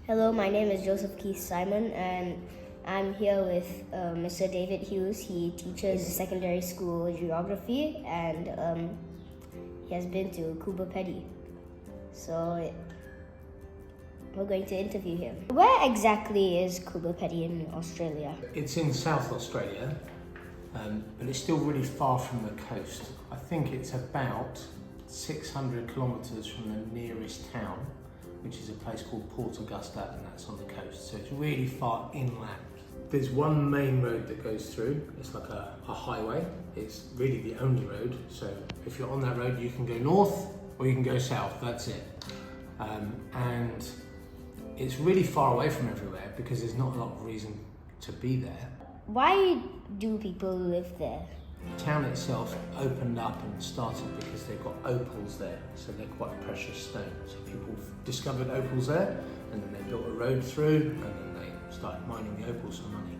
Hello, my name is Joseph Keith Simon, and I'm here with Mr. David Hughes. He teaches secondary school geography, and he has been to Coober, Pedy. So we're going to interview him. Where exactly is Coober, Pedy in Australia? It's in South Australia, but it's still really far from the coast. I think it's about 600 kilometres from the nearest town, which is a place called Port Augusta, and that's on the coast. So it's really far inland. There's one main road that goes through. It's like a highway. It's really the only road. So if you're on that road, you can go north or you can go south. That's it. And it's really far away from everywhere because there's not a lot of reason to be there. Why do people live there? The town itself opened up and started because they've got opals there, so they're quite precious stones. So people discovered opals there, and then they built a road through, and then they started mining the opals for money.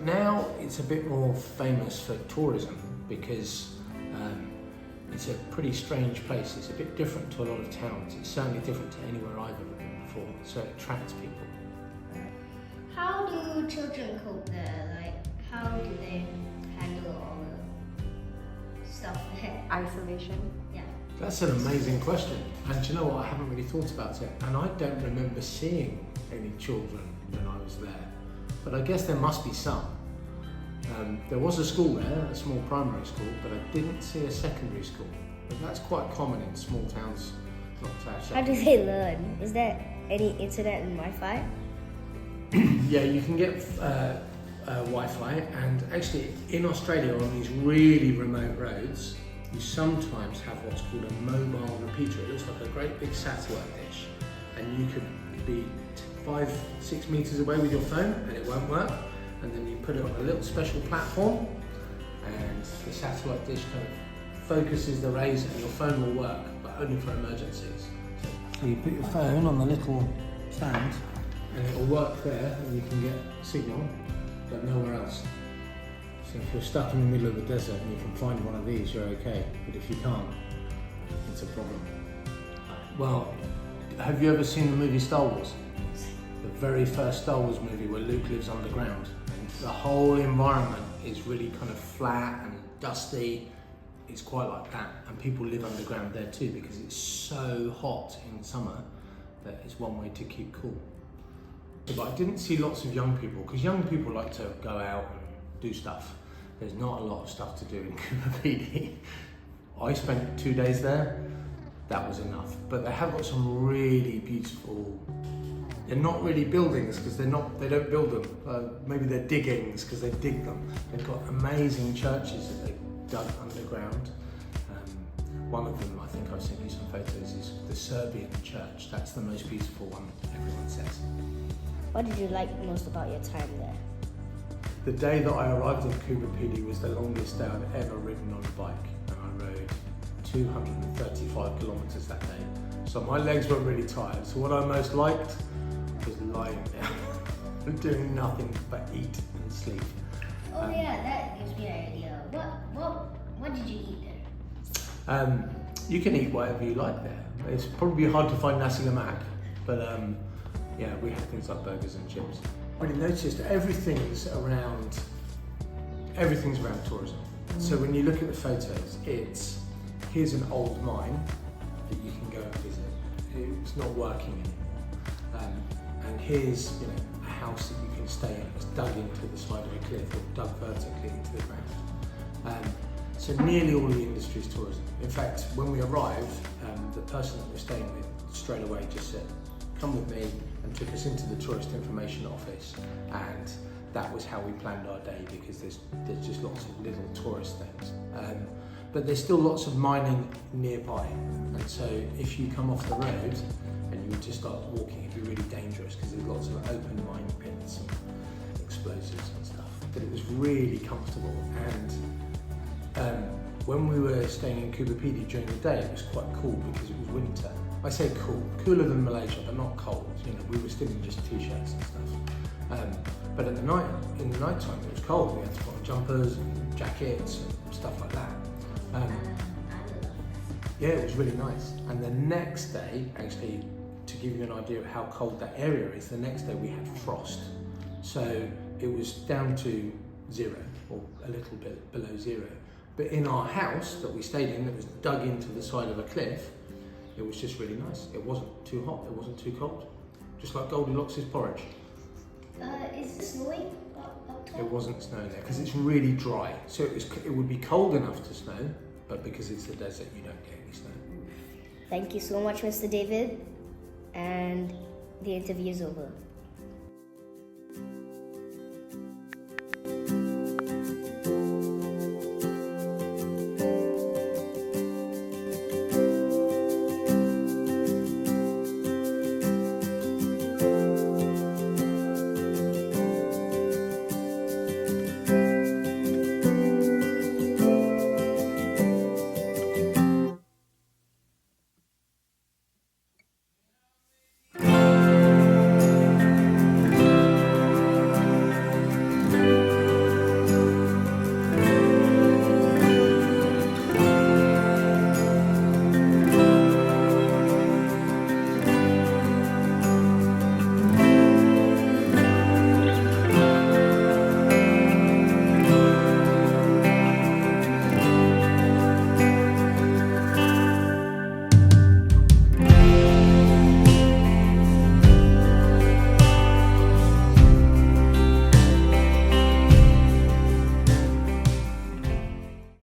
Now it's a bit more famous for tourism because it's a pretty strange place. It's a bit different to a lot of towns. It's certainly different to anywhere I've ever been before, so it attracts people. How do children cope there? Like, how do they handle all the stuff there? Isolation. Yeah. That's an amazing question. And do you know what? I haven't really thought about it. And I don't remember seeing any children when I was there. But I guess there must be some. There was a school there, a small primary school, but I didn't see a secondary school. But that's quite common in small towns, not to How do they learn? Is there any internet and Wi-Fi? Yeah, you can get Wi-Fi, and actually in Australia on these really remote roads, you sometimes have what's called a mobile repeater. It looks like a great big satellite dish, and you could be 5-6 meters away with your phone and it won't work, and then you put it on a little special platform and the satellite dish kind of focuses the rays and your phone will work, but only for emergencies. So you put your phone on the little stand and it will work there and you can get signal, but nowhere else. So if you're stuck in the middle of the desert and you can find one of these, you're okay. But if you can't, it's a problem. Well, have you ever seen the movie Star Wars? The very first Star Wars movie where Luke lives underground. And the whole environment is really kind of flat and dusty. It's quite like that. And people live underground there too because it's so hot in summer that it's one way to keep cool. But I didn't see lots of young people, because young people like to go out and do stuff. There's not a lot of stuff to do in Coober, Pedy. I spent 2 days there, that was enough. But they have got some really beautiful, they're not really buildings because they don't build them. Maybe they're diggings because they dig them. They've got amazing churches that they've dug underground. One of them, I think I've sent you some photos, is the Serbian church. That's the most beautiful one, everyone says. What did you like most about your time there? The day that I arrived in Coober, Pedy was the longest day I've ever ridden on a bike, and I rode 235 kilometres that day. So my legs were really tired. So what I most liked was lying down, doing nothing but eat and sleep. Oh yeah, that gives me an idea. What did you eat there? You can eat whatever you like there. It's probably hard to find nasi lemak, but yeah, we had things like burgers and chips. I really noticed everything's around tourism. So when you look at the photos, here's an old mine that you can go and visit. It's not working anymore. And here's a house that you can stay in. It's dug into the side of a cliff or dug vertically into the ground. So nearly all of the industry is tourism. In fact, when we arrived, the person that we're staying with straight away just said, "Come with me," and took us into the tourist information office, and that was how we planned our day because there's just lots of little tourist things. But there's still lots of mining nearby, and so if you come off the road and you were to start walking, it'd be really dangerous because there's lots of open mine pits and explosives and stuff. But it was really comfortable, and when we were staying in Coober, Pedy during the day, it was quite cool because it was winter. I say cool, cooler than Malaysia, but not cold. We were still in just t-shirts and stuff. But in the night time, it was cold. We had to put on jumpers and jackets and stuff like that. Yeah, it was really nice. And the next day, actually, to give you an idea of how cold that area is, the next day we had frost. So it was down to 0 or a little bit below 0. But in our house that we stayed in, that was dug into the side of a cliff, it was just really nice. It wasn't too hot, it wasn't too cold. Just like Goldilocks' porridge. Is it snowing up top? It wasn't snowing there because it's really dry. So it would be cold enough to snow, but because it's the desert, you don't get any snow. Thank you so much, Mr. David. And the interview is over.